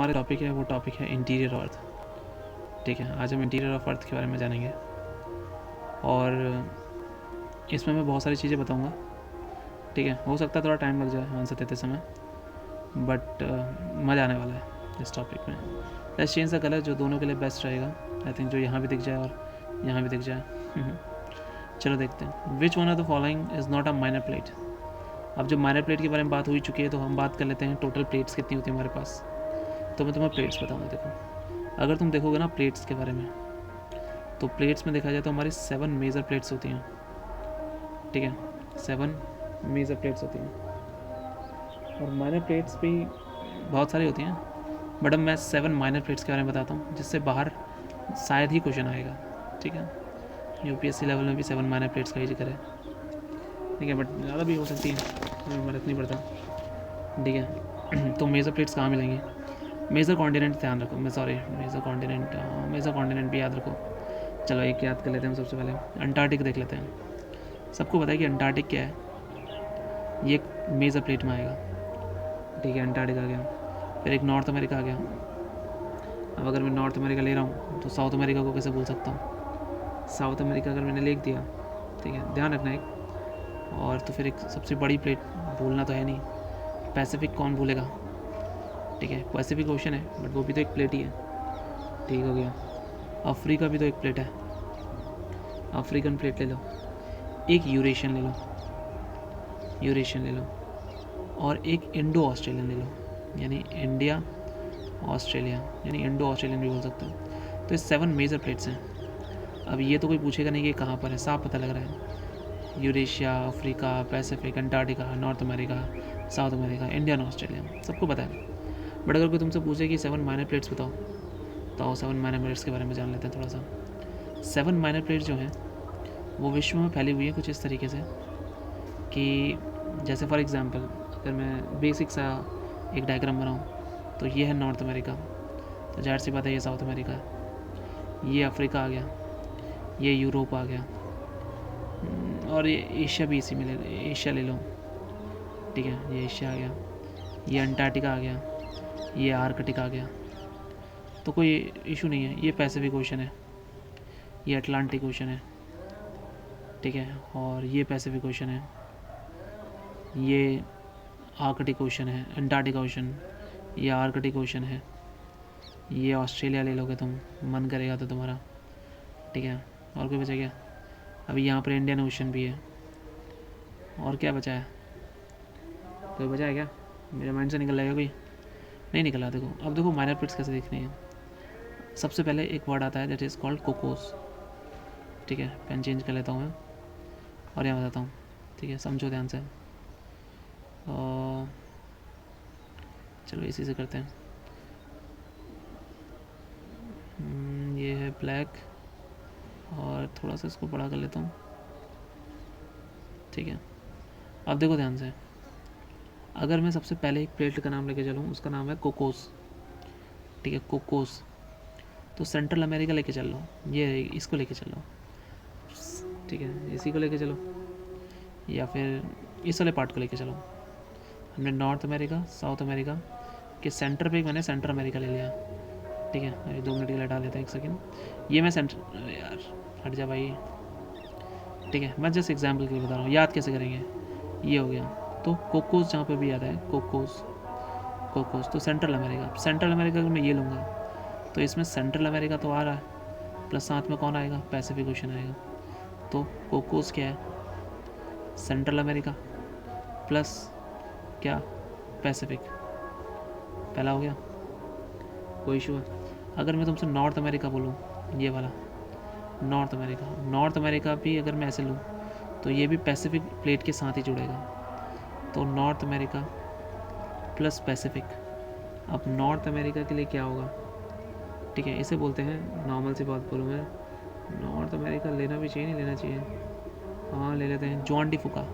हमारा टॉपिक है वो टॉपिक है इंटीरियर अर्थ। ठीक है, आज हम इंटीरियर ऑफ अर्थ के बारे में जानेंगे और इसमें मैं बहुत सारी चीज़ें बताऊंगा। ठीक है, हो सकता है थोड़ा टाइम लग जाए आंसर देते समय, बट मज़ा आने वाला है इस टॉपिक में। लेट्स चेंज द कलर, जो दोनों के लिए बेस्ट रहेगा। आई थिंक जो यहाँ भी दिख जाए और यहाँ भी दिख जाए। चलो देखते हैं। Which one of the following is not a minor plate. अब जब माइनर प्लेट के बारे में बात हो ही चुकी है तो हम बात कर लेते हैं टोटल प्लेट्स कितनी होती है हमारे पास। तो मैं तुम्हें प्लेट्स बताऊंगा। देखो, अगर तुम देखोगे ना प्लेट्स के बारे में, तो प्लेट्स में देखा जाए तो हमारी 7 मेजर प्लेट्स होती हैं। ठीक है, 7 मेजर प्लेट्स होती हैं और माइनर प्लेट्स भी बहुत सारी होती हैं, बट अब मैं 7 माइनर प्लेट्स के बारे में बताता हूँ जिससे बाहर शायद ही क्वेश्चन आएगा। ठीक है, यूपीएससी लेवल में भी 7 माइनर प्लेट्स का ही जिक्र है। ठीक है, बट ज़्यादा भी हो सकती है, हमें मदद नहीं पड़ता। ठीक है, तो मेजर प्लेट्स कहाँ मिलेंगी? मेजर कॉन्टिनेंट ध्यान रखो, मेजर कॉन्टिनेंट भी याद रखो। चलो एक याद कर लेते हैं सबसे पहले। अंटार्कटिक देख लेते हैं। सबको पता है कि अंटार्कटिक क्या है, ये एक मेजर प्लेट में आएगा। ठीक है, अंटार्कटिक आ गया। फिर एक नॉर्थ अमेरिका आ गया। अब अगर मैं नॉर्थ अमेरिका ले रहा हूँ तो साउथ अमेरिका को कैसे भूल सकता हूँ? साउथ अमेरिका अगर मैंने लिख दिया, ठीक है, ध्यान रखना एक। और तो फिर एक सबसे बड़ी प्लेट भूलना तो है नहीं, पैसिफिक कौन भूलेगा? ठीक है, पैसिफिक ओशन है बट वो भी तो एक प्लेट ही है। ठीक हो गया। अफ्रीका भी तो एक प्लेट है, अफ्रीकन प्लेट ले लो। एक यूरेशियन ले लो, यूरेशियन ले लो। और एक इंडो ऑस्ट्रेलियन ले लो, यानी इंडिया ऑस्ट्रेलिया, यानी इंडो ऑस्ट्रेलियन भी बोल सकते हो। तो ये 7 मेजर प्लेट्स हैं। अब ये तो कोई पूछेगा नहीं कि कहाँ पर है, साफ पता लग रहा है। Eurasia, Africa, Pacific, Antarctica, north America, south America, Indian Australia, सबको पता है। बट अगर कोई तुमसे पूछे कि 7 माइनर प्लेट्स बताओ, तो आओ 7 माइनर प्लेट्स के बारे में जान लेते हैं थोड़ा सा। 7 माइनर प्लेट्स जो हैं वो विश्व में फैली हुई है कुछ इस तरीके से कि जैसे फॉर एग्जांपल अगर मैं बेसिक सा एक डायग्राम बनाऊँ तो ये है नॉर्थ अमेरिका, तो जाहिर सी बात है ये साउथ अमेरिका है। ये अफ्रीका आ गया, ये यूरोप आ गया, और ये एशिया भी इसी में एशिया ले लो। ठीक है, ये एशिया आ गया, ये अंटार्कटिका आ गया, ये आर्कटिक आ गया। तो कोई इशू नहीं है। ये पैसिफिक ओशन है, ये अटलांटिक ओशन है। ठीक है, और ये पैसिफिक ओशन है, ये आर्कटिक ओशन है, अंटार्कटिक ओशन, ये आर्कटिक ओशन है। ये ऑस्ट्रेलिया ले लोगे तुम, मन करेगा तो तुम्हारा। ठीक है, और कोई बचा क्या? अभी यहाँ पर इंडियन ओशन भी है। और क्या बचा है? कोई बचा है क्या? मेरे माइंड से निकल जाएगा कोई? नहीं निकला। देखो, अब देखो माइनर प्लेट्स कैसे देखने हैं। सबसे पहले एक वर्ड आता है दैट इज़ कॉल्ड कोकोस। ठीक है, पेन चेंज कर लेता हूँ मैं और यहाँ बताता हूँ। ठीक है, समझो ध्यान से। चलो इसी से करते हैं। ये है ब्लैक और थोड़ा सा इसको बड़ा कर लेता हूँ। ठीक है, अब देखो ध्यान से। अगर मैं सबसे पहले एक प्लेट का नाम लेके चलूँ, उसका नाम है कोकोस। ठीक है, कोकोस। तो सेंट्रल अमेरिका लेके चल लो, ये इसको लेके चलो। ठीक है, इसी को लेके चलो, या फिर इस वाले पार्ट को लेके चलो। हमने नॉर्थ अमेरिका, साउथ अमेरिका के सेंटर पे मैंने सेंट्रल अमेरिका ले लिया। ठीक है, अभी 2 मिनट के लिए हटा लेते हैं, 1 सेकेंड। ये मैं सेंटर, यार हट जा भाई। ठीक है, मैं जस्ट एग्जाम्पल के लिए बता रहा हूँ, याद कैसे करेंगे। ये हो गया। तो कोकोस जहाँ पे भी याद है, कोकोस, कोकोस तो सेंट्रल अमेरिका। सेंट्रल अमेरिका अगर मैं ये लूँगा तो इसमें सेंट्रल अमेरिका तो आ रहा है, प्लस साथ में कौन आएगा? पैसिफिक ओशन आएगा। तो कोकोस क्या है? सेंट्रल अमेरिका प्लस क्या? पैसिफिक। पहला हो गया, कोई इशू है? अगर मैं तुमसे नॉर्थ अमेरिका बोलूँ, ये वाला नॉर्थ अमेरिका, नॉर्थ अमेरिका भी अगर मैं ऐसे लूँ तो ये भी पैसिफिक प्लेट के साथ ही जुड़ेगा। तो नॉर्थ अमेरिका प्लस पैसिफिक। अब नॉर्थ अमेरिका के लिए क्या होगा? ठीक है, इसे बोलते हैं, नॉर्मल सी बात बोलूँ मैं, नॉर्थ अमेरिका लेना भी चाहिए, नहीं लेना चाहिए? हाँ ले लेते हैं। जुआन डी फुका,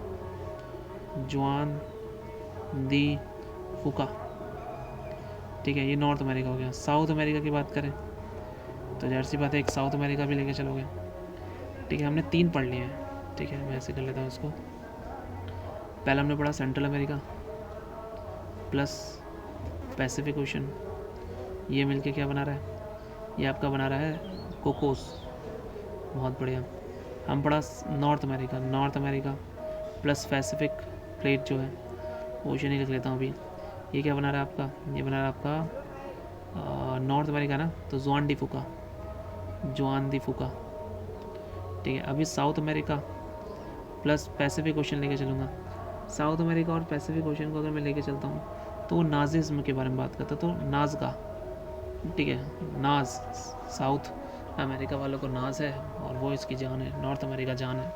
जुआन दी फुका। ठीक है, ये नॉर्थ अमेरिका हो गया। साउथ अमेरिका की बात करें तो जाहिर सी बात है एक साउथ अमेरिका भी लेके चलोगे। ठीक है, हमने 3 पढ़ लिए हैं। ठीक है, मैं ऐसे कर लेता हूँ इसको। पहला हमने पढ़ा central America plus Pacific ocean, ये मिलके क्या बना रहा है? ये आपका बना रहा है कोकोस। बहुत बढ़िया। हम पढ़ा north America, north America plus Pacific plate जो है, ओशन ही लिख लेता हूँ अभी। ये क्या बना रहा है आपका? ये बना रहा है आपका नॉर्थ अमेरिका ना, तो जुआन डी फुका, जुआन दी फुका। ठीक है, अभी south America plus Pacific ocean लेके चलूँगा। साउथ अमेरिका और पैसिफिक ओशन को अगर मैं लेके चलता हूँ तो वो नाजिज्म के बारे में बात करता, तो नाज का, ठीक है, नाज, साउथ अमेरिका वालों को नाज है और वो इसकी जान है, नॉर्थ अमेरिका जान है।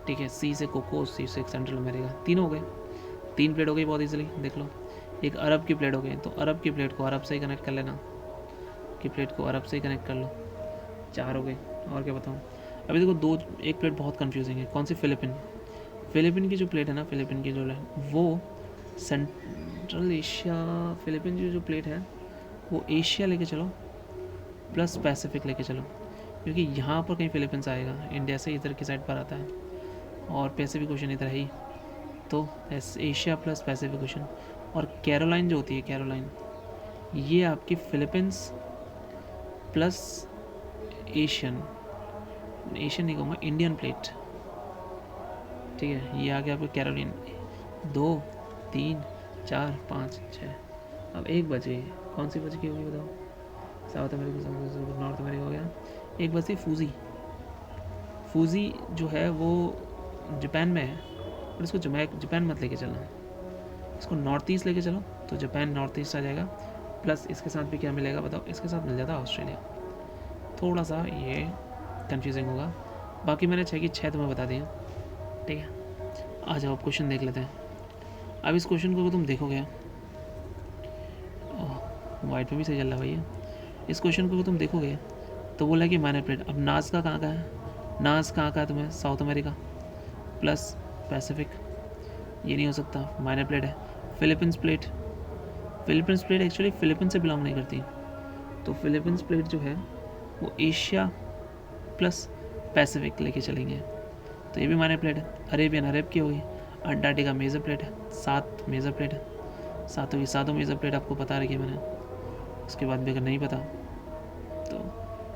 ठीक है, सी से कोकोस, सी से सेंट्रल अमेरिका, तीन हो गए, 3 प्लेट हो गई बहुत इजीली, देख लो। एक अरब की प्लेट हो गई, तो अरब की प्लेट को अरब से ही कनेक्ट कर लेना, की प्लेट को अरब से ही कनेक्ट कर लो, 4 हो गए। और क्या बताऊँ? अभी देखो एक प्लेट बहुत कंफ्यूजिंग है, कौन सी? फिलिपिन की जो प्लेट है ना, फिलिपिन की जो है वो सेंट्रल एशिया, फिलिपिन की जो प्लेट है वो एशिया लेके चलो प्लस पैसिफिक लेके चलो, क्योंकि यहाँ पर कहीं फिलिपींस आएगा, इंडिया से इधर की साइड पर आता है और पैसिफिक ओशन इधर है ही, तो एशिया प्लस पैसिफिक ओशन। और कैरोलाइन जो होती है, कैरोलाइन, ये आपकी फिलिपींस प्लस एशियन नहीं कहूँगा, इंडियन प्लेट। ठीक है, ये आ गया आपको कैरोलिन। 2 3 4 5 6, अब 1 बचे, कौन सी बची होगी बताओ? साउथ अमेरिका, नॉर्थ अमेरिका हो गया। एक बची फूजी जो है वो जापान में है, और इसको जापान मत लेके चलना, इसको नॉर्थ ईस्ट लेके चलो, तो जापान नॉर्थ ईस्ट आ जाएगा। प्लस इसके साथ भी क्या मिलेगा बताओ? इसके साथ मिल जाता ऑस्ट्रेलिया। थोड़ा सा ये कंफ्यूजिंग होगा, बाकी मैंने 6 की 6 तुम्हें बता दिया। ठीक है, आ जाओ अब क्वेश्चन देख लेते हैं। अब इस क्वेश्चन को तुम देखोगे, वाइट पे भी सही चल रहा भैया। इस क्वेश्चन को तुम देखोगे तो बोला कि माइनर प्लेट। अब नाज का कहाँ का है? नाज कहाँ का है तुम्हें? साउथ अमेरिका प्लस पैसिफिक, ये नहीं हो सकता, माइनर प्लेट है। फिलीपींस प्लेट एक्चुअली फिलीपींस से बिलोंग नहीं करती, तो फिलीपींस प्लेट जो है वो एशिया प्लस पैसिफिक लेके चलेंगे, तो ये भी माइनर प्लेट है। अरेबियन अरब की होगी। अंटार्कटिका मेजर प्लेट है, 7 मेजर प्लेट है, 7 होगी, 7 मेजर प्लेट आपको बता रखी है मैंने। उसके बाद भी अगर नहीं पता तो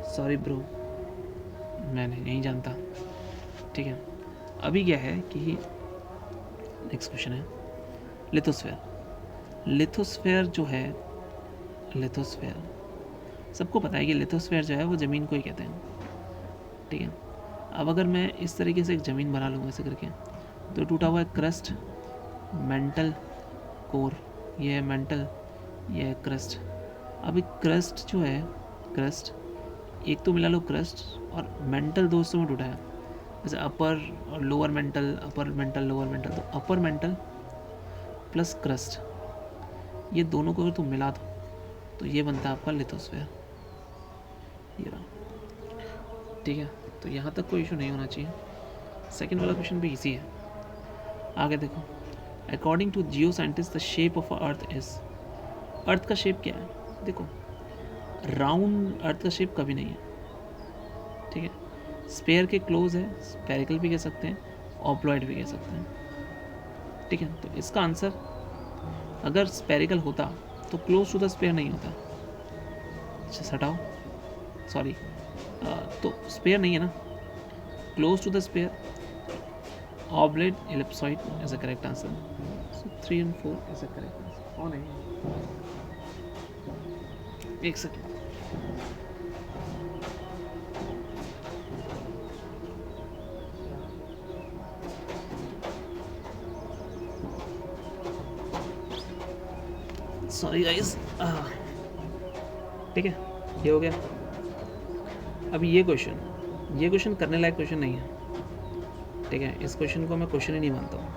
सॉरी ब्रो, मैं नहीं जानता। ठीक है, अभी क्या है कि नेक्स्ट क्वेश्चन है लिथोस्फेयर जो है, लिथोस्फेयर सबको पता है कि लिथोस्फेयर जो है वो ज़मीन को ही कहते हैं। ठीक है, अब अगर मैं इस तरीके से एक ज़मीन बना लूँगा ऐसे करके, तो टूटा हुआ है क्रस्ट, मेंटल, कोर, ये है मेंटल, ये है क्रस्ट। अभी क्रस्ट जो है, क्रस्ट एक तो मिला लो क्रस्ट, और मेंटल दोस्तों में टूटा है, जैसे अपर और lower mental, upper mantle lower mental, तो अपर मेंटल प्लस क्रस्ट, ये दोनों को अगर तुम मिला दो तो ये बनता है आपका लिथोस्फेयर, ये रहा। ठीक है, तो यहाँ तक कोई इशू नहीं होना चाहिए। सेकंड वाला क्वेश्चन भी इजी है, आगे देखो। According to geo scientist the shape of earth is, earth का शेप क्या है? देखो, राउंड अर्थ का शेप कभी नहीं है। ठीक है, स्पेयर के क्लोज है, स्पेरिकल भी कह सकते हैं, ऑब्लॉइड भी कह सकते हैं। ठीक है, तो इसका आंसर अगर स्पेरिकल होता तो क्लोज टू द स्पेयर नहीं होता। अच्छा हटाओ, सॉरी, तो स्पेयर नहीं है ना, close to the sphere, oblate, ellipsoid is a correct answer. So 3 and 4 is a correct answer. और नहीं, एक सेकेंड, सॉरी गाइस। ठीक है, ये हो गया। अभी ये क्वेश्चन करने लायक क्वेश्चन नहीं है। ठीक है, इस क्वेश्चन को मैं क्वेश्चन ही नहीं मानता हूँ।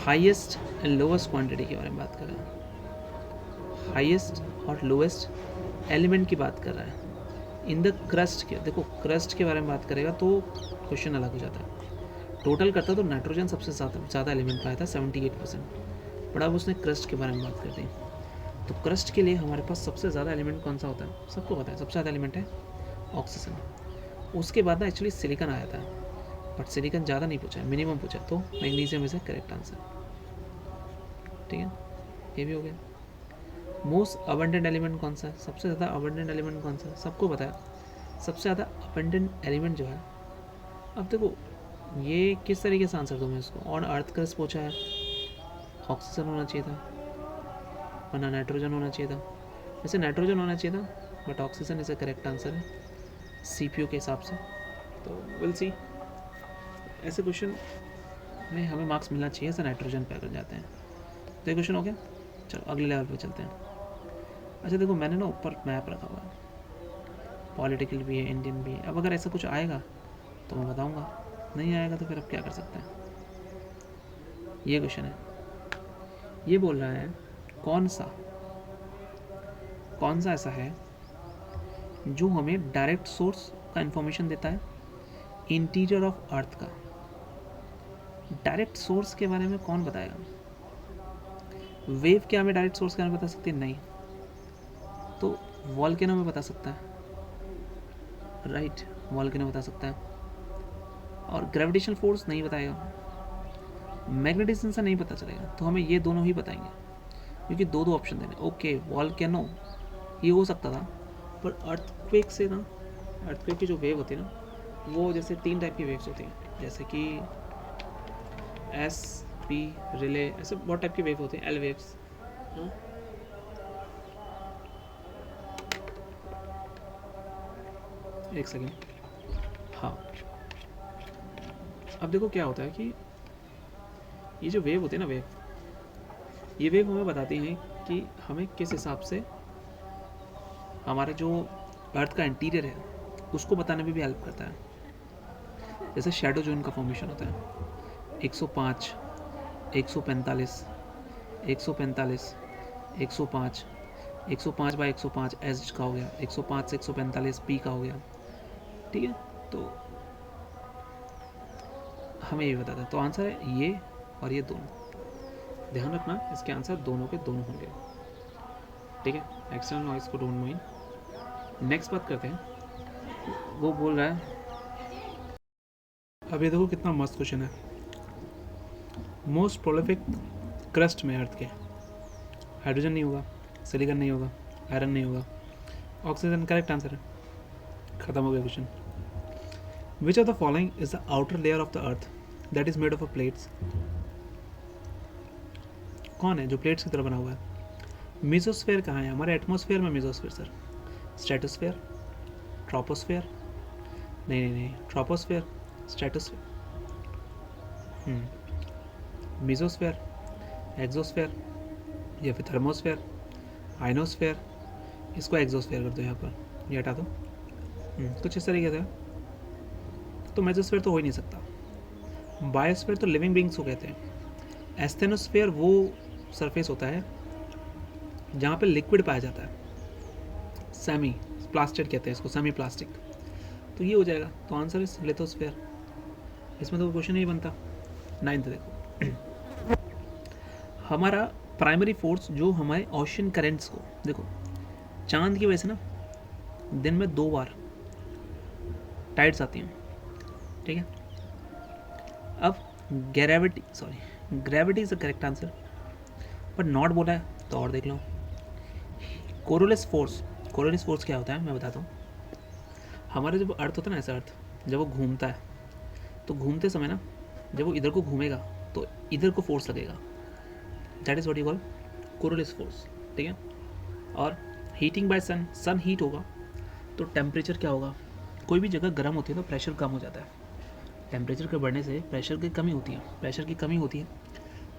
हाईएस्ट एंड लोवेस्ट क्वांटिटी के बारे में बात कर रहा है, हाईएस्ट और लोवेस्ट एलिमेंट की बात कर रहा है इन द क्रस्ट के। देखो, क्रस्ट के बारे में बात करेगा तो क्वेश्चन अलग हो जाता है। टोटल करता तो नाइट्रोजन सबसे ज़्यादा एलिमेंट पाया था, 78%, बट अब उसने क्रस्ट के बारे में बात कर दी। तो क्रस्ट के लिए हमारे पास सबसे ज़्यादा एलिमेंट कौन सा होता है? सबको पता है सबसे ज़्यादा एलिमेंट है ऑक्सीजन। उसके बाद ना एक्चुअली सिलिकॉन आया था, बट सिलिकॉन ज़्यादा नहीं पूछा है, मिनिमम पूछा, तो मैग्नीशियम इज करेक्ट आंसर। ठीक है, ये भी हो गया। मोस्ट अबंडेंट एलिमेंट कौन सा है, सबसे ज़्यादा अबंडेंट एलिमेंट कौन सा है, सबको पता है सबसे ज़्यादा अबंडेंट एलिमेंट जो है। अब देखो ये किस तरीके से आंसर दूँ मैं इसको, ऑन अर्थ क्रस्ट पूछा है, ऑक्सीजन होना चाहिए था वरना नाइट्रोजन होना चाहिए था, वैसे नाइट्रोजन होना चाहिए था but oxygen is a correct answer है CPU के हिसाब से। तो विल सी, ऐसे क्वेश्चन में हमें मार्क्स मिलना चाहिए, ऐसे नाइट्रोजन पे अगर जाते हैं। तो ये क्वेश्चन हो गया, चलो अगले लेवल पे चलते हैं। अच्छा देखो मैंने ना ऊपर मैप रखा हुआ है, पॉलिटिकल भी है इंडियन भी है। अब अगर ऐसा कुछ आएगा तो मैं बताऊंगा, नहीं आएगा तो फिर अब क्या कर सकते हैं। ये क्वेश्चन है, ये बोल रहा है कौन सा ऐसा है जो हमें डायरेक्ट सोर्स का इंफॉर्मेशन देता है इंटीरियर ऑफ अर्थ का। डायरेक्ट सोर्स के बारे में कौन बताएगा? वेव क्या हमें डायरेक्ट सोर्स के बारे में बता सकती है? नहीं। तो वॉल्केनो में बता सकता है, राइट, वॉल्केनो बता सकता है। और ग्रेविटेशनल फोर्स नहीं बताएगा, मैग्नेटिज्म से नहीं पता चलेगा। तो हमें ये दोनों ही बताएंगे, क्योंकि दो ऑप्शन देने। ओके वॉल्केनो ये हो सकता था, पर अर्थक्वेक से ना, अर्थक्वेक की जो वेव होती है ना, वो जैसे 3 टाइप की वेव्स होती हैं, जैसे कि SP रिले, ऐसे बहुत टाइप की वेव होती हैं, L वेव्स। एक सेकेंड, हाँ। अब देखो क्या होता है कि ये जो वेव होती है ना, ये वेव हमें बताती हैं कि हमें किस हिसाब से हमारा जो अर्थ का इंटीरियर है उसको बताने में भी हेल्प करता है। जैसे शैडो जोन का फॉर्मेशन होता है 105, 145, 145, 105, 105 बाई 105 एच का हो गया, 105 से 145 P का हो गया, ठीक है। तो हमें ये बताता है, तो आंसर है ये और ये दोनों। ध्यान रखना इसके आंसर दोनों के दोनों होंगे, ठीक है। एक्सटर्नल नॉइज को डोंट माइंड। नेक्स्ट बात करते हैं, वो बोल रहा है, अब ये देखो कितना मस्त क्वेश्चन है। मोस्ट प्रोलिफिक क्रस्ट में अर्थ के, हाइड्रोजन नहीं होगा, सिलिकॉन नहीं होगा, आयरन नहीं होगा, ऑक्सीजन करेक्ट आंसर है, खत्म हो गया question. Which of the following is the outer layer of the earth that is made of a plates. कौन है जो प्लेट्स की तरह बना हुआ है? मेसोस्फेयर कहाँ है? हमारे एटमॉस्फेयर में मेसोस्फेयर सर, स्ट्रेटोस्फेयर, ट्रोपोस्फेयर, नहीं, ट्रोपोस्फेयर, स्ट्रेटोस्फेयर, मेसोस्फेयर, एक्सोस्फेयर या फिर थर्मोस्फेयर, आइनोस्फेयर। इसको एक्सोस्फेयर कर दो, यहाँ पर ये हटा दो, कुछ इस तरीके से। तो मेसोस्फेयर तो हो ही नहीं सकता। बायोस्फेयर तो लिविंग बींग्स को कहते हैं। एस्थेनोस्फेयर वो सरफेस होता है जहाँ पे लिक्विड पाया जाता है, सेमी प्लास्टिक कहते हैं इसको, सेमी प्लास्टिक। तो ये हो जाएगा, तो आंसर इज लिथोस्फेयर। इसमें तो क्वेश्चन नहीं बनता। 9th देखो, हमारा प्राइमरी फोर्स जो हमारे ओशन करेंट्स को, देखो चांद की वजह से ना दिन में 2 बार टाइड्स आती हैं, ठीक है। अब gravity is the correct answer, पर नॉट बोला है तो और देख लो। कोरोलिस फोर्स क्या होता है मैं बताता हूँ। हमारा जब अर्थ होता है ना, ऐसा अर्थ जब वो घूमता है, तो घूमते समय ना जब वो इधर को घूमेगा तो इधर को फोर्स लगेगा, that is what you call coriolis force, ठीक है। और हीटिंग बाय सन हीट होगा तो टेम्परेचर क्या होगा, कोई भी जगह गर्म होती है तो प्रेशर कम हो जाता है। टेम्परेचर के बढ़ने से प्रेशर की कमी होती है,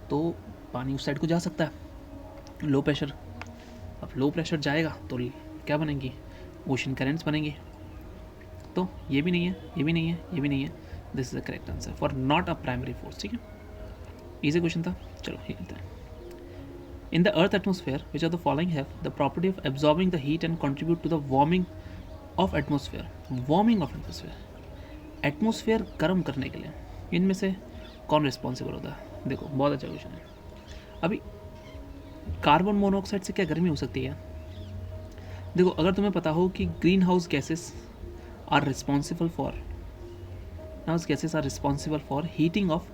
तो पानी उस साइड को जा सकता है, लो प्रेशर। अब लो प्रेशर जाएगा तो क्या बनेंगी, ओशन करेंट्स बनेंगी। तो ये भी नहीं है, this is the correct answer for not a primary force, ठीक है। इजी क्वेश्चन था, चलो ये करते हैं। In the earth atmosphere which are the following have the property of absorbing the heat and contribute to the warming of atmosphere. Atmosphere गर्म करने के लिए इनमें से कौन रिस्पॉन्सिबल होता है? देखो बहुत अच्छा क्वेश्चन है। अभी कार्बन मोनोऑक्साइड से क्या गर्मी हो सकती है? देखो अगर तुम्हें पता हो कि greenhouse gases are responsible for heating of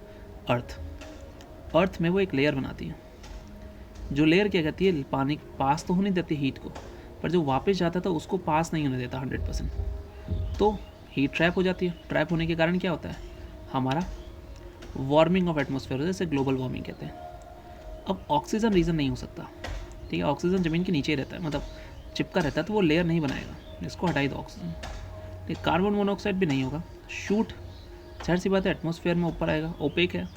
earth में वो एक लेयर बनाती है, जो लेयर क्या करती है, पानी पास तो होने देती हीट को, पर जो वापस जाता था उसको पास नहीं होने देता 100%, तो हीट ट्रैप हो जाती है। ट्रैप होने के कारण क्या होता है, हमारा वार्मिंग ऑफ एटमॉस्फेयर, जैसे ग्लोबल वार्मिंग कहते हैं। अब ऑक्सीजन रीज़न नहीं हो सकता, ठीक है, ऑक्सीजन ज़मीन के नीचे ही रहता है, मतलब चिपका रहता है, तो वो लेयर नहीं बनाएगा, इसको हटाई दो ऑक्सीजन। ठीक, कार्बन मोनोऑक्साइड भी नहीं होगा, शूट जाहिर सी बात है एटमॉस्फेयर में ऊपर आएगा, ओपेक है।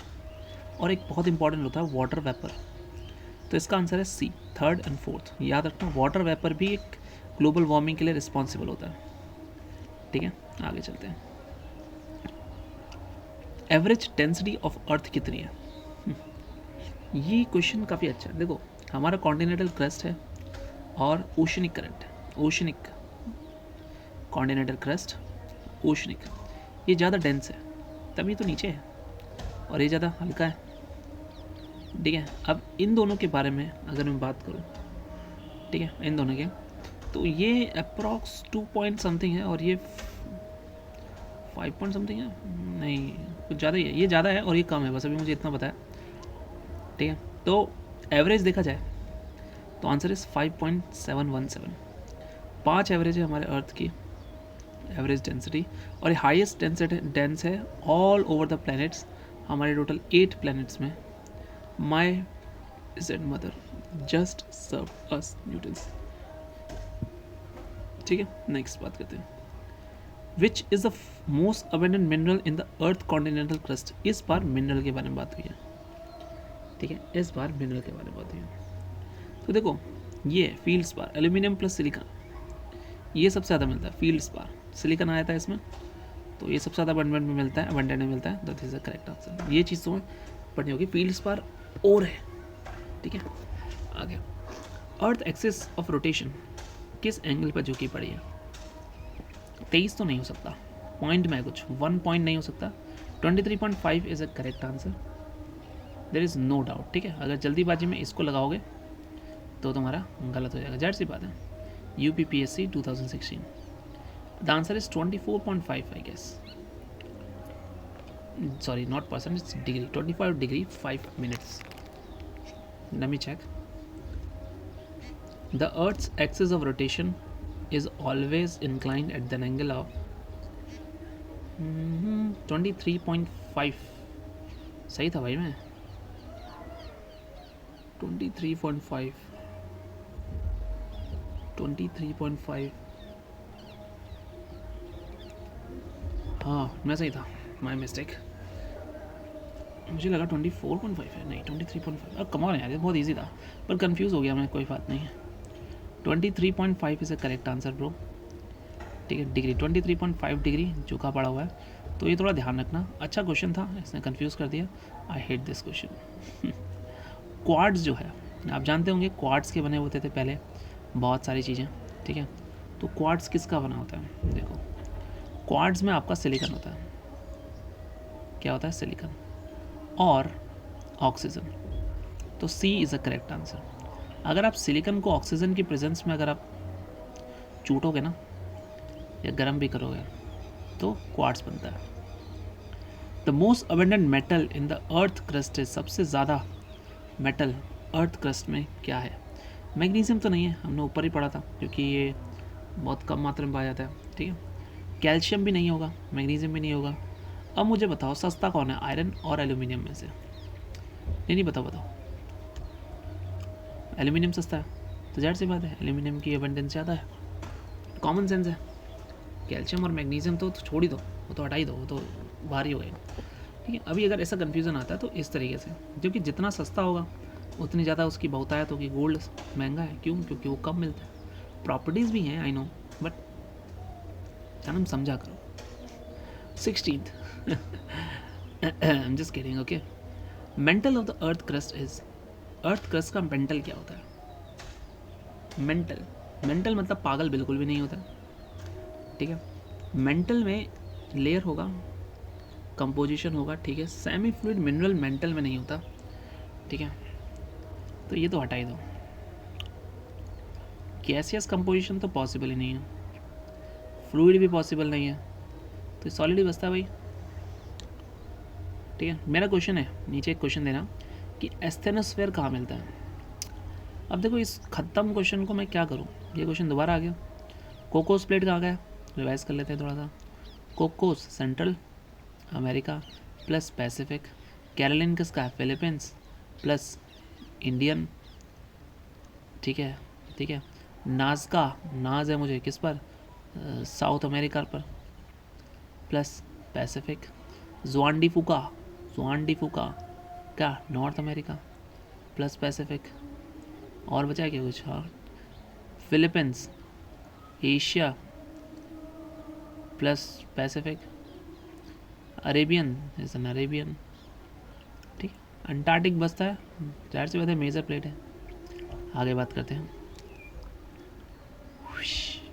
और एक बहुत इंपॉर्टेंट होता है वाटर वेपर, तो इसका आंसर है सी, थर्ड एंड फोर्थ। याद रखना वाटर वेपर भी एक ग्लोबल वार्मिंग के लिए रिस्पॉन्सिबल होता है। ठीक है, आगे चलते हैं। एवरेज डेंसिटी ऑफ अर्थ कितनी है? ये क्वेश्चन काफ़ी अच्छा है। देखो, हमारा कॉन्टिनेंटल क्रस्ट है और ओशनिक करंट है, ओशनिक कॉन्टिनेंटल क्रस्ट, ओशनिक, ये ज़्यादा डेंस है तभी तो नीचे है, और ये ज़्यादा हल्का है। ठीक है, अब इन दोनों के बारे में अगर मैं बात करूँ, ठीक है, इन दोनों के, तो ये अप्रॉक्स 2 पॉइंट समथिंग है और ये 5 पॉइंट समथिंग है, नहीं कुछ ज़्यादा ही है, ये ज़्यादा है और ये कम है, बस अभी मुझे इतना पता है। ठीक है, तो एवरेज देखा जाए तो आंसर इज़ 5.717, 5 एवरेज है हमारे अर्थ की एवरेज डेंसिटी, और ये हाईएस्ट डेंस है ऑल ओवर द प्लैनेट्स, हमारे टोटल 8 प्लैनेट्स में। My is and mother just serve us Newtons. ठीक है, नेक्स्ट बात करते हैं। Which is the most abundant mineral in the earth continental crust? इस बार मिनरल के बारे में बात हुई है। ठीक है, इस बार मिनरल के बारे में बात हुई है। तो देखो, ये field spar, aluminium plus silicon, ये सबसे ज़्यादा मिलता है। फील्ड स्पार, सिलिकॉन आया था इसमें, तो ये सबसे ज़्यादा अबंडेंट में मिलता है, that is the correct answer. ये चीज़ तुम्हें पढ़नी होगी, फील्ड स्पार और है। ठीक है, आगे, अर्थ एक्सिस ऑफ रोटेशन किस एंगल पर झुकी पड़ी है? 23 तो नहीं हो सकता, पॉइंट में कुछ 1 पॉइंट नहीं हो सकता, 23.5 is a correct answer, there is no doubt. ठीक है, अगर जल्दीबाजी में इसको लगाओगे तो तुम्हारा गलत हो जाएगा, जाहिर सी बात है। UPPSC 2016, the answer is 24.5 I guess, sorry not percent, it's degree, 25 degree 5 minutes. Let me check. The earth's axis of rotation is always inclined at an angle of 23.5. सही था भाई, मैं 23.5, 23.5, हाँ मैं सही था, माई मिस्टेक। मुझे लगा 24.5 है, नहीं 23.5। अब कमाल है यार, ये बहुत इजी था, पर कंफ्यूज हो गया मैं, कोई बात नहीं है। 23.5 is a correct answer bro. ठीक है, डिग्री 23.5 डिग्री झुका पड़ा हुआ है, तो ये थोड़ा ध्यान रखना। अच्छा क्वेश्चन था, इसने कंफ्यूज कर दिया, I hate this question. Quartz जो है, आप जानते होंगे क्वार्ट्स के बने होते थे पहले बहुत सारी चीज़ें। ठीक है, तो क्वार्ट्स किसका बना होता है? देखो, क्वार्ट्स में आपका सिलिकॉन होता है। क्या होता है? सिलिकॉन और ऑक्सीजन, तो सी इज़ अ करेक्ट आंसर। अगर आप सिलिकॉन को ऑक्सीजन की प्रेजेंस में अगर आप चूटोगे ना, या गर्म भी करोगे, तो क्वार्ट्स बनता है। The most abundant metal in the earth crust है, सबसे ज़्यादा मेटल अर्थ क्रस्ट में क्या है? मैग्नीशियम तो नहीं है, हमने ऊपर ही पढ़ा था, क्योंकि ये बहुत कम मात्रा में पाया जाता है। ठीक है, कैल्शियम भी नहीं होगा, मैग्नीशियम भी नहीं होगा। अब मुझे बताओ सस्ता कौन है आयरन और एल्यूमिनियम में से? नहीं बताओ। एल्यूमिनियम सस्ता है, तो जाहिर सी बात है एल्यूमिनियम की अबंडेंस ज़्यादा है, कॉमन सेंस है। कैल्शियम और मैग्नीशियम तो छोड़ ही दो, वो तो हटा ही दो, वो तो भारी हो गए। ठीक है, अभी अगर ऐसा कन्फ्यूज़न आता है तो इस तरीके से, क्योंकि जितना सस्ता होगा उतनी ज़्यादा उसकी बहुतायत होगी। गोल्ड महंगा है, क्यों? क्योंकि वो कम मिलता है। प्रॉपर्टीज़ भी हैं, आई नो, बट जन्म समझा करो। 16th I'm just kidding, okay? Mantle of the earth crust is, earth crust का मेंटल क्या होता है? मेंटल मतलब पागल बिल्कुल भी नहीं होता। ठीक है, मेंटल में लेयर होगा, कंपोजिशन होगा। ठीक है, सेमी फ्लूइड मिनरल मेंटल में नहीं होता। ठीक है, तो ये तो हटा ही दो। गैसियस कंपोजिशन तो पॉसिबल ही नहीं है, फ्लूइड भी पॉसिबल नहीं है, तो सॉलिड ही बचता है भाई। ठीक है, मेरा क्वेश्चन है, नीचे एक क्वेश्चन देना कि एस्थेनोस्फेयर कहाँ मिलता है? अब देखो इस ख़त्म क्वेश्चन को मैं क्या करूँ, ये क्वेश्चन दोबारा आ गया। कोकोस प्लेट कहाँ गया, रिवाइज कर लेते हैं थोड़ा सा। Cocos Central America plus Pacific, Caroline किसका है, फिलीपींस प्लस इंडियन, ठीक है ठीक है। नाज़का, नाज है मुझे किस पर, साउथ अमेरिका पर प्लस पैसिफिक। जुआन डी फुका क्या, नॉर्थ अमेरिका प्लस पैसिफिक। और बचा क्या कुछ, हाँ, Philippines Asia plus Pacific, Arabian is an Arabian, ठीक। अंटार्कटिक बसता है, जाहिर सी बात है मेजर प्लेट है। आगे बात करते हैं,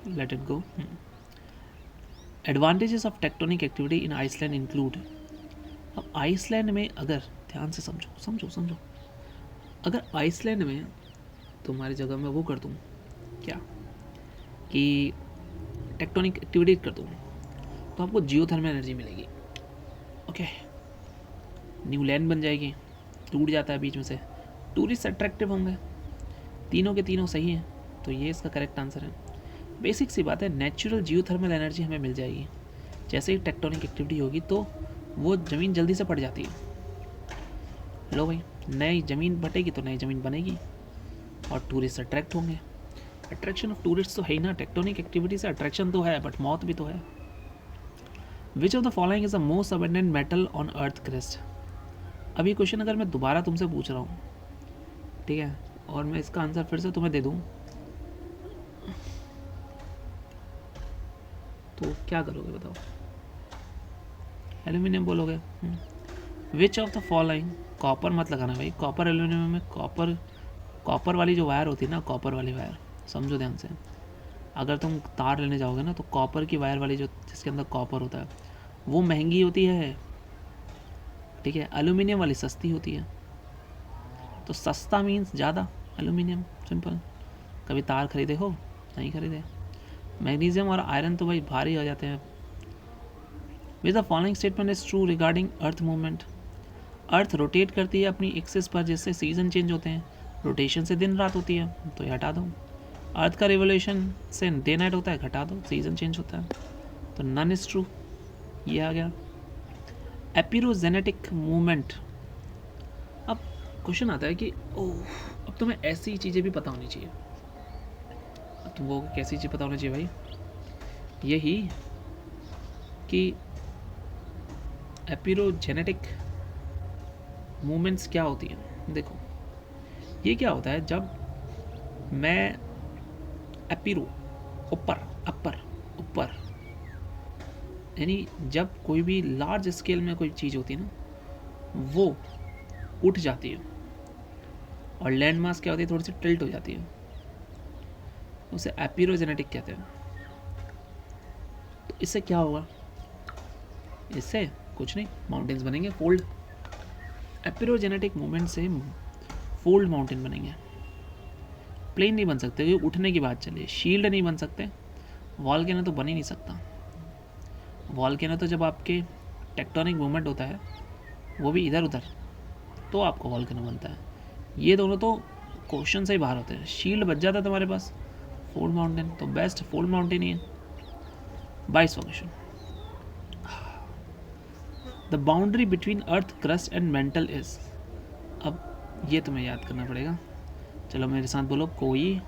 let it go. Advantages of tectonic activity in Iceland include. अब आइसलैंड में अगर ध्यान से समझो, अगर आइसलैंड में तुम्हारी जगह में वो कर दूँ क्या कि टेक्टोनिक एक्टिविटी कर दूँ, तो आपको जियोथर्मल एनर्जी मिलेगी। ओके, न्यू लैंड बन जाएगी, टूट जाता है बीच में से, टूरिस्ट अट्रैक्टिव होंगे, तीनों के तीनों सही हैं, तो ये इसका करेक्ट आंसर है। बेसिक सी बात है, नेचुरल जियोथर्मल एनर्जी हमें मिल जाएगी। जैसे ही टेक्टोनिक एक्टिविटी होगी तो वो ज़मीन जल्दी से पड़ जाती है। लो भाई, नई ज़मीन बटेगी तो नई ज़मीन बनेगी और टूरिस्ट अट्रैक्ट होंगे। अट्रैक्शन ऑफ टूरिस्ट तो है ही ना, टेक्टोनिक एक्टिविटी से अट्रैक्शन तो है बट मौत भी तो है। विच of the following is the most abundant metal on earth crest. अब ये क्वेश्चन अगर मैं दोबारा तुमसे पूछ रहा हूँ, ठीक है, और मैं इसका आंसर फिर से तुम्हें दे दूँ तो क्या करोगे बताओ, एल्यूमिनियम बोलोगे। विच ऑफ द फॉलोइंग, कॉपर मत लगाना भाई, कॉपर एल्यूमिनियम में कॉपर वाली जो वायर होती है ना, कॉपर वाली वायर, समझो ध्यान से, अगर तुम तार लेने जाओगे ना तो कॉपर की वायर वाली जो जिसके अंदर कॉपर होता है वो महंगी होती है, ठीक है, एल्यूमिनियम वाली सस्ती होती है। तो सस्ता मीन्स ज़्यादा, एल्यूमिनियम, सिंपल। कभी तार खरीदे हो, नहीं खरीदे। मैग्नीशियम और आयरन तो भाई भारी हो जाते हैं। Which the following statement is true regarding earth movement. Earth rotate करती है अपनी एक्सिस पर, जिससे सीजन चेंज होते हैं, रोटेशन से दिन रात होती है, तो ये हटा दो। अर्थ का रिवोल्यूशन से डे नाइट होता है, घटा दो, सीजन चेंज होता है, तो नन इज ट्रू, ये आ गया। एपिरोजेनेटिक मूवमेंट। अब क्वेश्चन आता है कि ओह, अब तुम्हें ऐसी चीज़ें भी पता होनी चाहिए। अब तुमको कैसी चीज़ पता होनी चाहिए भाई, यही कि एपिरोजेनेटिक मूवमेंट्स क्या होती हैं। देखो ये क्या होता है, जब मैं एपिरो ऊपर, अपर ऊपर, यानी जब कोई भी लार्ज स्केल में कोई चीज़ होती है ना वो उठ जाती है, और लैंड मास क्या होती है, थोड़ी सी टिल्ट हो जाती है, उसे एपिरोजेनेटिक कहते हैं। तो इससे क्या होगा, इससे कुछ नहीं, माउंटेन्स बनेंगे, फोल्ड। एपिरोजेनेटिक मूवमेंट से फोल्ड माउंटेन बनेंगे। प्लेन नहीं बन सकते, क्योंकि उठने की बात चली है। शील्ड नहीं बन सकते, वॉल्केनो तो बन ही नहीं सकता। वॉल्केनो तो जब आपके टेक्टोनिक मूवमेंट होता है वो भी इधर उधर, तो आपका वॉल्केनो बनता है। ये दोनों तो क्वेश्चन से ही बाहर होते हैं। शील्ड बच जाता है तुम्हारे पास, फोल्ड माउंटेन, तो बेस्ट फोल्ड माउंटेन ही है। 22वां question, the boundary between earth crust and mantle is. अब ये तुम्हें याद करना पड़ेगा, चलो मेरे साथ बोलो, कोई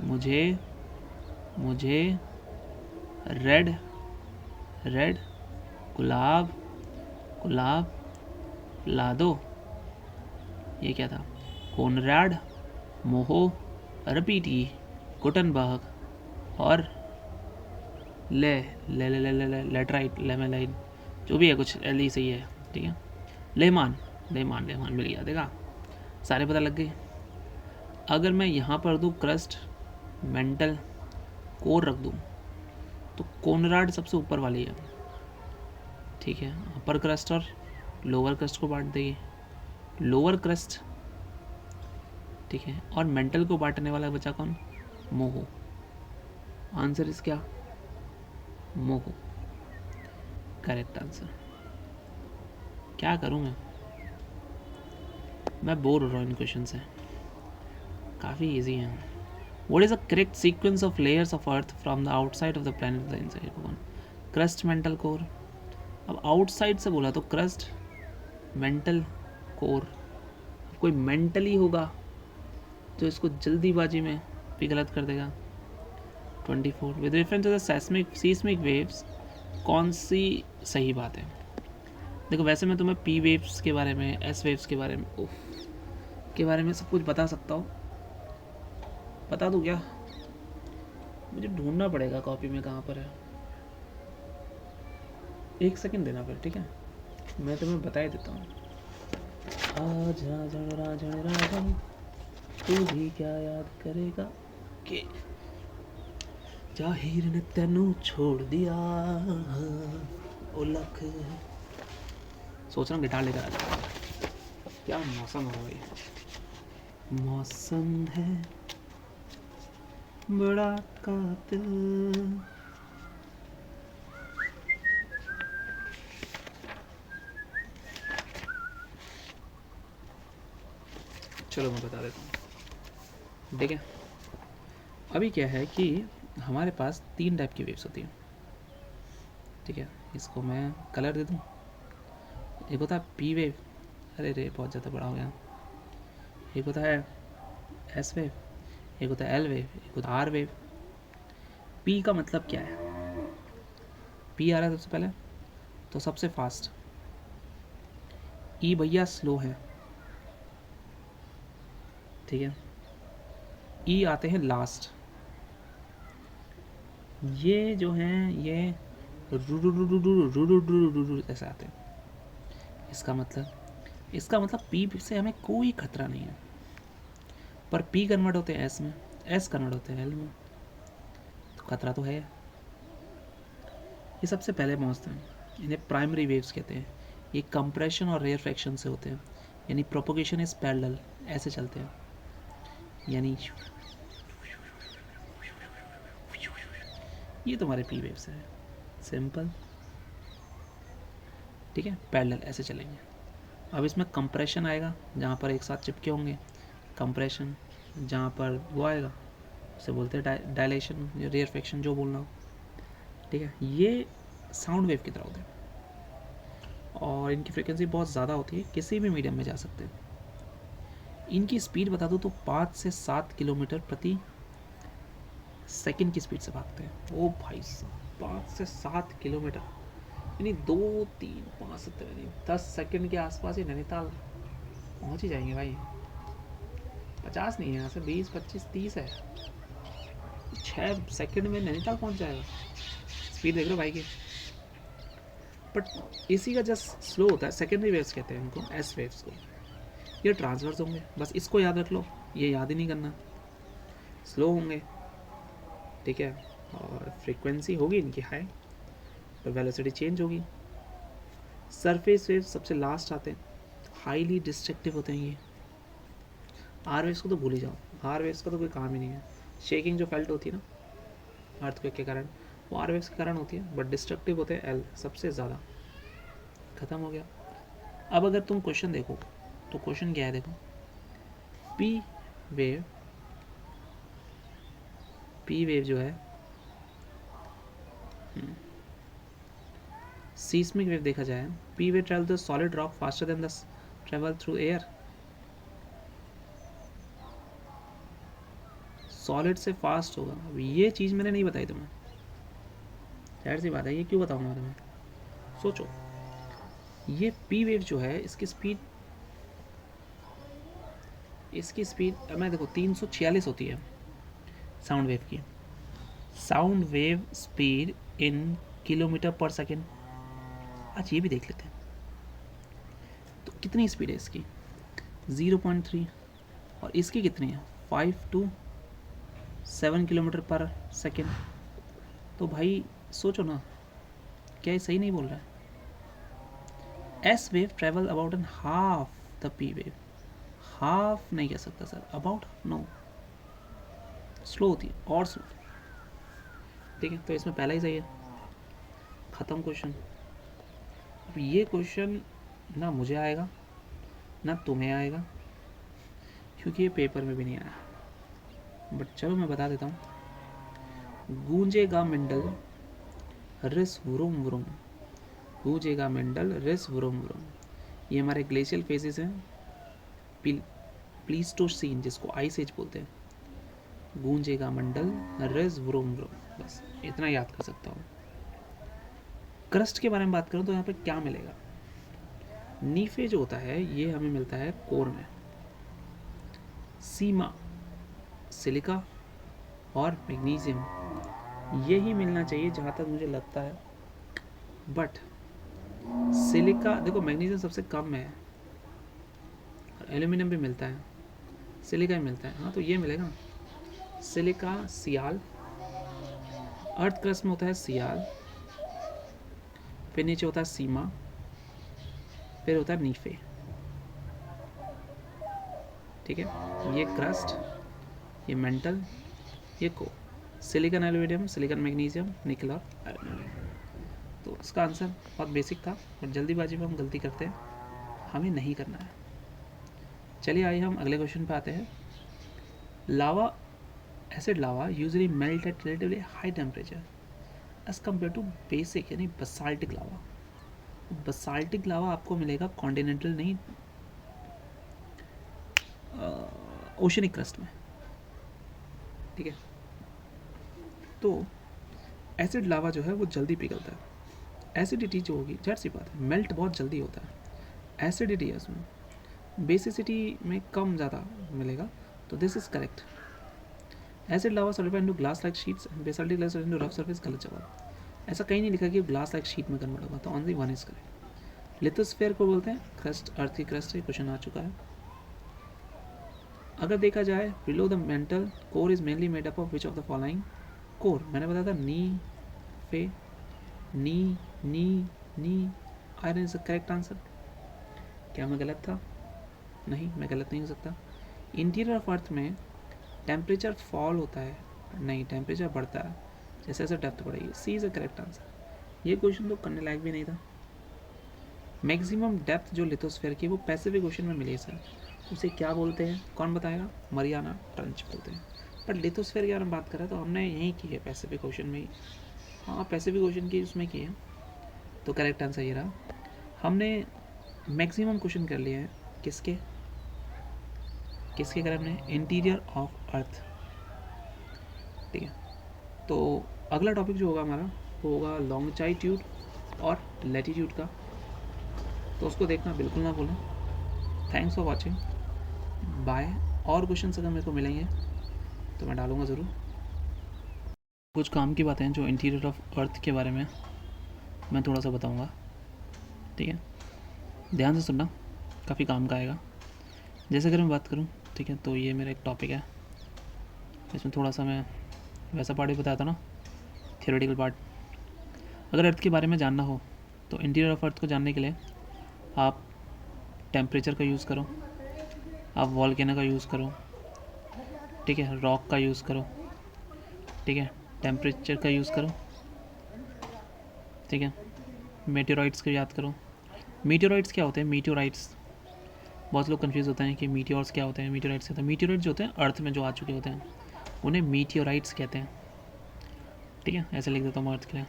मुझे रेड गुलाब ला दो। ये क्या था, कोनराड, मोहो, रपीटी, गुटनबर्ग और लेटराइट, लेमेलाइन, जो भी है, कुछ एल ही सही है, ठीक है। लेहमान मिल गया, देखा, सारे पता लग गए। अगर मैं यहाँ पर दूँ क्रस्ट, मेंटल, कोर रख दूँ, तो कोनराड सबसे ऊपर वाली है, ठीक है, अपर क्रस्ट और लोअर क्रस्ट को बांट देगी, लोअर क्रस्ट, ठीक है, और मेंटल को बांटने वाला बचा कौन, मोहो। आंसर इस क्या, मोहो, करेक्ट आंसर। क्या करूँ मैं, मैं बोर हो रहा हूँ इन क्वेश्चन से, काफ़ी ईजी हैं. What is the correct sequence of layers of Earth from the outside of the planet to the inside? Crust, mental, core. अब आउटसाइड से बोला तो क्रस्ट, मेंटल, कोर. कोई मेंटली होगा जो इसको जल्दीबाजी में भी गलत कर देगा. 24. With reference to the seismic waves, कौन सी सही बात है? देखो वैसे मैं तुम्हें पी वेव्स के बारे में, एस वेव्स के बारे में सब कुछ बता सकता हूँ. बता दूँ क्या? मुझे ढूंढना पड़ेगा कॉपी में कहाँ पर है. 1 सेकंड देना फिर, ठीक है? मैं तुम्हें बता ही देता हूँ. आज राजन राजन राजन तू भी क्या याद करेगा कि जाहिर ने तेनू छोड़ दिया. ओ लख. सोच रहा हूँ गिटार लेकर आ जाऊँ. क्या मौसम हो भाई, मौसम है बड़ा कातिल. चलो मैं बता देता हूँ, ठीक है? अभी क्या है कि हमारे पास 3 टाइप की वेव्स होती हैं, ठीक है? इसको मैं कलर दे दूँ. एक होता है पी वेव, अरे रे बहुत ज़्यादा बड़ा हो गया. एक होता है एस वेव, एक होता है एल वेव, एक होता है आर वेव. पी का मतलब क्या है? पी आ रहा है सबसे पहले, तो सबसे फास्ट. ई भैया स्लो है, ठीक है? ई आते हैं लास्ट. ये जो हैं ये ऐसे आते हैं. इसका मतलब पी से हमें कोई खतरा नहीं है. पर पी कन्वर्ट होते हैं एस में, एस कन्वर्ट होते हैं एल में, तो खतरा तो है. ये सबसे पहले पहुँचते हैं, इन्हें प्राइमरी वेव्स कहते हैं. ये कंप्रेशन और रेयरफेक्शन से होते हैं, यानी प्रोपोगेशन इज पैरेलल, ऐसे चलते हैं. यानी ये तुम्हारे पी वेव्स है, सिंपल, ठीक है? पैरेलल ऐसे चलेंगे. अब इसमें कंप्रेशन आएगा जहाँ पर एक साथ चिपके होंगे, कंप्रेशन. जहाँ पर वो आएगा उसे बोलते हैं डायलेशन, रेयरफेक्शन, जो बोलना हो, ठीक है? ये साउंड वेव की तरह होते हैं और इनकी फ्रिक्वेंसी बहुत ज़्यादा होती है, किसी भी मीडियम में जा सकते हैं. इनकी स्पीड बता दो तो 5 से 7 किलोमीटर प्रति सेकंड की स्पीड से भागते हैं. ओ भाई साहब, 5 से 7 किलोमीटर, यानी 2, 3, 5, 7, 10 सेकंड के आसपास ही नैनीताल पहुंच ही जाएंगे भाई. 50 नहीं है, यहाँ से 20, 25, 30 है. 6 सेकंड में नैनीताल पहुंच जाएगा. स्पीड देख लो भाई की. बट इसी का जस्ट स्लो होता है. सेकेंडरी वेव्स कहते हैं इनको, एस वेव्स को. ये ट्रांसवर्स होंगे, बस इसको याद रख लो, ये याद ही नहीं करना. स्लो होंगे, ठीक है? और फ्रीक्वेंसी होगी इनकी हाई, पर वेलोसिटी चेंज होगी. सरफेस वेव्स सबसे लास्ट आते हैं, हाईली डिस्ट्रक्टिव होते हैं ये. आर वेव्स को तो भूल ही जाओ, आर वेव्स का तो कोई काम ही नहीं है. शेकिंग जो फेल्ट होती है ना अर्थक्वेक के कारण, वो आर वेव्स के कारण होती है, बट डिस्ट्रक्टिव होते हैं एल सबसे ज़्यादा. ख़त्म हो गया. अब अगर तुम क्वेश्चन देखो तो क्वेश्चन क्या है, देखो. पी वेव जो है, सीस्मिक वेव देखा जाए, P wave travel the solid rock faster than the travel through air. Solid से फास्ट होगा. अब ये चीज़ मैंने नहीं बताई तुम्हें, जाहिर सी बात है, ये क्यों बताऊंगा तुम्हें? सोचो, ये पी वेव जो है इसकी स्पीड मैं देखो 346 होती है साउंड वेव की. Sound wave speed in kilometre पर सेकेंड. आज ये भी देख लेते हैं. तो कितनी स्पीड है इसकी? 0.3. और इसकी कितनी है? 5 to 7 किलोमीटर पर सेकेंड. तो भाई सोचो ना, क्या ये सही नहीं बोल रहा है? S wave travel about an half the P wave. Half नहीं कह सकता सर, अबाउट, नो, स्लो होती है और स्लो. ठीक है, तो इसमें पहला ही सही है. ख़त्म क्वेश्चन. अब ये क्वेश्चन ना मुझे आएगा ना तुम्हें आएगा, क्योंकि ये पेपर में भी नहीं आया, बट चलो मैं बता देता हूँ। गूंजेगा मंडल रिस वुरुम वुरुम, गूंजेगा मंडल रिस वुरुम वुरुम। ये हमारे ग्लेशियल फेजेस हैं, प्लीस्टोसीन जिसको आइस एज बोलते हैं। गूंजेगा मंडल रिस वुरुम वुरुम, बस इतना याद कर सकता हूँ। क्रस्ट के बारे में बात करूँ तो यहाँ पे क्या मिलेगा, नीफे जो होता है ये हमें मिलता है कोर में, सीमा सिलिका और मैग्नीशियम यही मिलना चाहिए जहाँ तक मुझे लगता है। बट सिलिका देखो, मैग्नीशियम सबसे कम है, एल्यूमिनियम भी मिलता है, सिलिका भी मिलता है, हाँ तो ये मिलेगा सिलिका। सियाल, अर्थ क्रस्ट में होता है सियाल, फिर नीचे होता है सीमा, फिर होता है नीफे। ठीक है, ये क्रस्ट, ये मेंटल, ये को, सिलिकन एल्यूमिनियम, सिलिकन मैग्नीशियम, निकल और आयरन। तो इसका आंसर बहुत बेसिक था, बट जल्दीबाजी में हम गलती करते हैं, हमें नहीं करना है। चलिए आइए हम अगले क्वेश्चन पे आते हैं। Lava, acid lava usually melt at relatively high temperature as compare to basic यानी बसाल्टिक लावा। बसाल्टिक लावा आपको मिलेगा कॉन्टिनेंटल नहीं, ओशनिक क्रस्ट में। ठीक है, तो एसिड लावा जो है वो जल्दी पिघलता है, एसिडिटी जो होगी जाहिर सी बात है मेल्ट बहुत जल्दी होता है, एसिडिटी है उसमें, बेसिसिटी में कम ज़्यादा मिलेगा, तो this is correct. Acid lava solidified into glass like sheets, basaltic lava into rough surface, गलत जवाब। ऐसा कहीं नहीं लिखा कि ग्लास लाइक शीट में कन्वर्ट होगा, तो only one is correct. Lithosphere को बोलते हैं क्रस्ट, अर्थ की क्रस्ट से क्वेश्चन आ चुका है। अगर देखा जाए below the mantle core is mainly made up of which of the following. Core मैंने बताया था नी फे, नी नी नी, iron is the correct answer. क्या मैं गलत था? नहीं, मैं गलत नहीं हो सकता। इंटीरियर ऑफ अर्थ में टेम्परेचर फॉल होता है, नहीं टेम्परेचर बढ़ता है जैसे जैसे डेप्थ बढ़ेगी, सी इज द करेक्ट आंसर। ये क्वेश्चन तो करने लायक भी नहीं था। मैक्सिमम डेप्थ जो लिथोस्फीयर की वो पैसिफिक ओशन में मिली है सर, उसे क्या बोलते हैं, कौन बताएगा? मरियाना ट्रंच बोलते हैं। पर लिथोस्फीयर की अगर हम बात करें तो हमने यहीं की है पैसिफिक ओशन में ही, हाँ पैसिफिक ओशन की उसमें की है, तो करेक्ट आंसर ये रहा। हमने मैक्सिमम क्वेश्चन कर लिए हैं किसके किसके कर, हमने इंटीरियर ऑफ अर्थ। ठीक है, तो अगला टॉपिक जो होगा हमारा वो होगा लॉन्गिट्यूड और लैटिट्यूड का, तो उसको देखना बिल्कुल ना भूलें। Thanks for watching, bye. और क्वेश्चन अगर मेरे को मिलेंगे तो मैं डालूंगा ज़रूर। कुछ काम की बातें जो इंटीरियर ऑफ अर्थ के बारे में मैं थोड़ा सा बताऊंगा, ठीक है, ध्यान से सुनना, काफ़ी काम का आएगा। जैसे अगर मैं बात करूं, ठीक है, तो ये मेरा एक टॉपिक है, इसमें थोड़ा सा मैं वैसा पार्ट भी बताया था ना, थियोरेटिकल पार्ट। अगर अर्थ के बारे में जानना हो तो इंटीरियर ऑफ अर्थ को जानने के लिए आप टेम्परेचर का यूज़ करो, आप वॉल्केनो का यूज़ करो, ठीक है, रॉक का यूज़ करो, ठीक है, टेम्परेचर का यूज़ करो, ठीक है, मेटेओराइट्स को याद करो। मीटेओराइट्स क्या होते हैं? मीटेओराइट्स बहुत लोग कंफ्यूज होते हैं कि मीटेओर्स क्या होते हैं, मीटेओराइट्स क्या होते हैं। मीटेओराइट्स जो होते हैं अर्थ में जो आ चुके होते हैं उन्हें मीटेओराइट्स कहते हैं, ठीक है, ऐसे लिख देता हूँ अर्थ के लिए।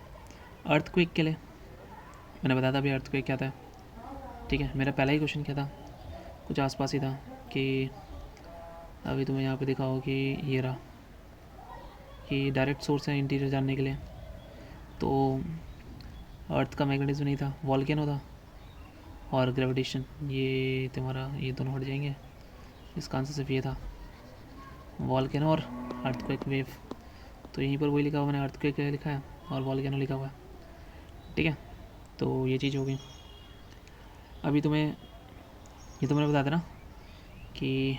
अर्थक्वेक के लिए मैंने बताया था अभी अर्थक्वेक क्या था, ठीक है, मेरा पहला ही क्वेश्चन क्या था, कुछ आसपास ही था कि अभी तुम्हें यहाँ पे दिखा हो कि ये रहा कि डायरेक्ट सोर्स है इंटीरियर जानने के लिए, तो अर्थ का मैग्नेटिज्म नहीं था, वॉल्केनो था और ग्रेविटेशन, ये तुम्हारा ये दोनों हट जाएंगे, इसका आंसर सिर्फ ये था, वॉल्केनो और अर्थक्वेक वेव। तो यहीं पर वही लिखा हुआ, मैंने अर्थक्वेक लिखा है और वॉल्केनो लिखा हुआ है, ठीक है, तो ये चीज़ हो गई। अभी तुम्हें ये तो मैंने बता देना कि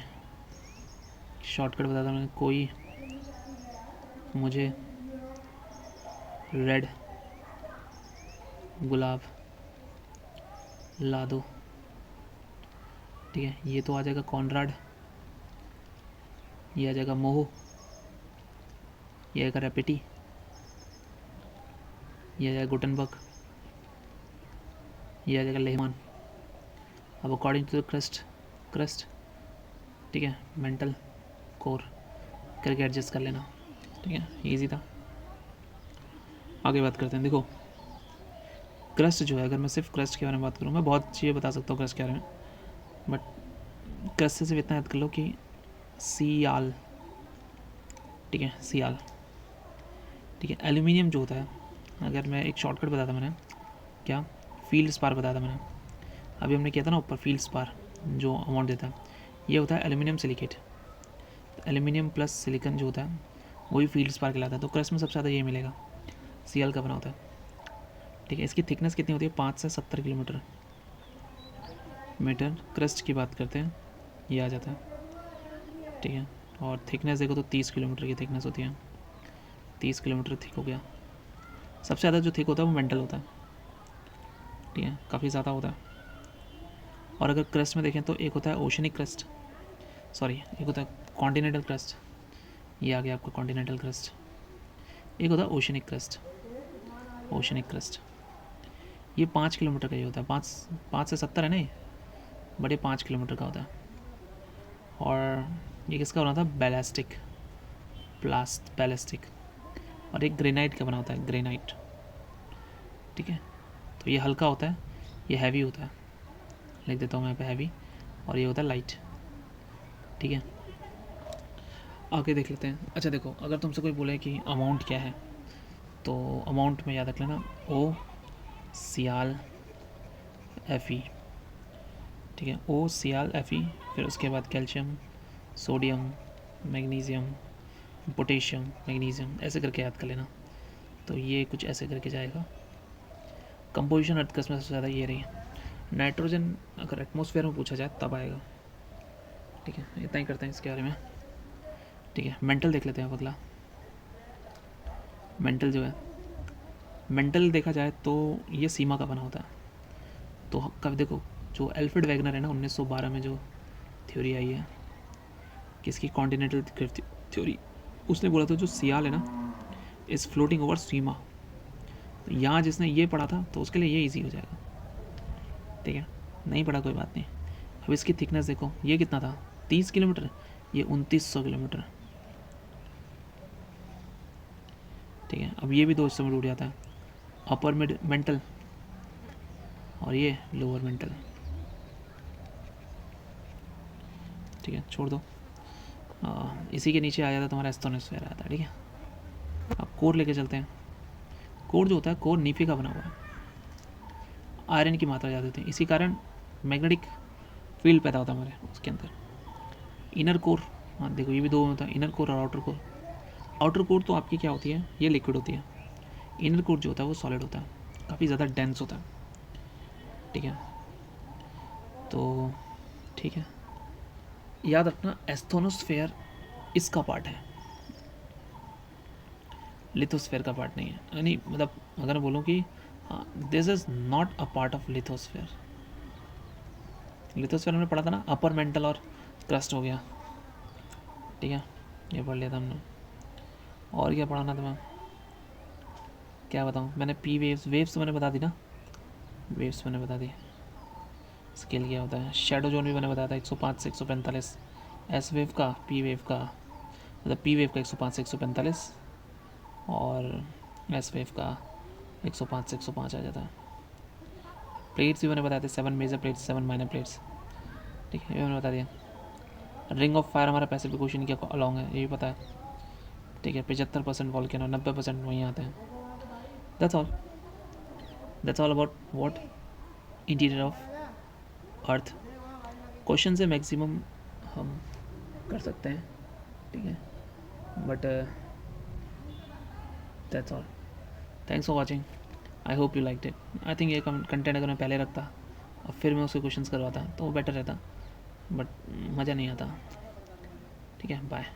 शॉर्टकट बता था मैंने, कोई मुझे रेड गुलाब ला दो, ठीक है, ये तो आ जाएगा कॉनराड, ये आ जाएगा मोहो, ये आएगा रेपिटी, ये आ जाएगा गुटनबर्ग, ये आ जाएगा लेहमान। अब अकॉर्डिंग टू द क्रस्ट ठीक है, मेंटल कोर करके एडजस्ट कर लेना, ठीक है, ईजी था। आगे बात करते हैं। देखो क्रस्ट जो है, अगर मैं सिर्फ क्रस्ट के बारे में बात करूँ, मैं बहुत चीज़ें बता सकता हूँ क्रस्ट के बारे में, बट क्रस्ट से सिर्फ इतना याद कर लो कि सियाल, ठीक है, सियाल, ठीक है। एल्यूमिनियम जो होता है, अगर मैं एक शॉर्टकट बताता मैंने, क्या फील्ड स्पार बताया था मैंने, अभी हमने किया था ना ऊपर, फील्ड स्पार जो अमाउंट देता है, ये होता है aluminium silicate. Aluminium plus silicon जो होता है वही फील्ड स्पार कहलाता है। तो क्रस्ट में सबसे ज़्यादा ये मिलेगा, सीएल का बना होता है, ठीक है। इसकी थिकनेस कितनी होती है, 5 से 70 किलोमीटर मीटर। क्रस्ट की बात करते हैं, ये आ जाता है, ठीक है। और थिकनेस देखो तो 30 किलोमीटर की थिकनेस होती है, 30 किलोमीटर थिक हो गया। सबसे ज़्यादा जो थिक होता है वो मेंटल होता है, ठीक है, काफ़ी ज़्यादा होता है। और अगर क्रस्ट में देखें तो एक होता है ओशनिक क्रस्ट, सॉरी एक होता है कॉन्टिनेंटल क्रस्ट, ये आ गया आपका कॉन्टिनेंटल क्रस्ट। एक होता है ओशनिक क्रस्ट, ओशनिक क्रस्ट ये 5 किलोमीटर का ही होता है, 5 से 70 है ना ये, बड़े 5 किलोमीटर का होता है। और ये किसका बना था, बैलिस्टिक, बैलिस्टिक। और एक ग्रेनाइट का बना होता है, ग्रेनाइट, ठीक है। तो ये हल्का होता है, ये हैवी होता है, लिख देता हूँ मैं यहाँ पे हैवी, और ये होता है लाइट, ठीक है। आगे देख लेते हैं। अच्छा देखो, अगर तुमसे कोई बोले कि अमाउंट क्या है, तो अमाउंट में याद रख लेना ओ सियाल एफ ई, ठीक है, ओ सियाल एफ ई। फिर उसके बाद calcium, sodium, magnesium, potassium, magnesium, ऐसे करके याद कर लेना। तो ये कुछ ऐसे करके जाएगा। कंपोजिशन अर्थ क्रस्ट में सबसे ज़्यादा ये रही। नाइट्रोजन अगर एटमॉस्फेयर में पूछा जाए तब आएगा, ठीक है। इतना ही करते हैं इसके बारे में, ठीक है। मेंटल देख लेते हैं अगला। मेंटल जो है, मेंटल देखा जाए तो ये सीमा का बना होता है। तो कब देखो, जो अल्फ्रेड वेगनर है ना, 1912 में जो थ्योरी आई है किसकी, कॉन्टिनेंटल थ्योरी, उसने बोला था जो सियाल है ना इज़ फ्लोटिंग ओवर सीमा। तो यहाँ जिसने ये पढ़ा था तो उसके लिए ये इजी हो जाएगा, ठीक है। नहीं पढ़ा कोई बात नहीं। अब इसकी थिकनेस देखो, ये कितना था, 30 किलोमीटर, ये 2900 किलोमीटर, ठीक है। अब ये भी दो हिस्सों में टूट जाता है, अपर मिड मेंटल और ये लोअर मेंटल, ठीक है, छोड़ दो। इसी के नीचे आ जाता है तुम्हारा एस्टोनोस्फेयर आता है, ठीक है। अब कोर लेके चलते हैं। कोर जो होता है, कोर नीफे का बना हुआ है, आयरन की मात्रा ज़्यादा होती है, इसी कारण मैग्नेटिक फील्ड पैदा होता है हमारे उसके अंदर। इनर कोर, हाँ देखो ये भी दो होता है, इनर कोर और आउटर कोर। आउटर कोर तो आपकी क्या होती है, ये लिक्विड होती है। इनर कोर जो होता है वो सॉलिड होता है, काफ़ी ज़्यादा डेंस होता है, ठीक है। तो ठीक है, याद रखना एस्थोनोस्फेयर इसका पार्ट है, लिथोस्फेयर का पार्ट नहीं है। यानी मतलब अगर मैं बोलूँ कि this is not a part of lithosphere. Lithosphere हमने पढ़ा था ना, अपर मेंटल और क्रस्ट हो गया, ठीक है, ये पढ़ लिया था हमने। और क्या पढ़ाना था मैं, क्या बताऊँ, मैंने पी वेव्स, वेव्स तो मैंने बता दी ना, वेव्स मैंने बता दी। स्केल क्या होता है, शेडो जोन भी मैंने बताया था 105 से 145, एस वेव का, पी वेव का, मतलब पी वेव का 105 से 145 और एस वेव का 105 से 105 आ जाता है। प्लेट्स भी मैंने बताया थे, 7 मेजर प्लेट्स, 7 माइनर प्लेट्स, ठीक है, ये मैंने बता दिया। रिंग ऑफ फायर हमारा पैसिफिक ओशन के अलॉन्ग है, ये भी पता है, ठीक है। 75% वॉल्केनो, 90% वहीं आते हैं। That's all about what interior of earth. Question से मैक्सिमम हम कर सकते हैं, ठीक है, but that's all. Thanks for watching, I hope you liked it. I think ये कंटेंट अगर मैं पहले रखता और फिर मैं उसके क्वेश्चंस करवाता तो वो बेटर रहता, बट मज़ा नहीं आता, ठीक है। बाय।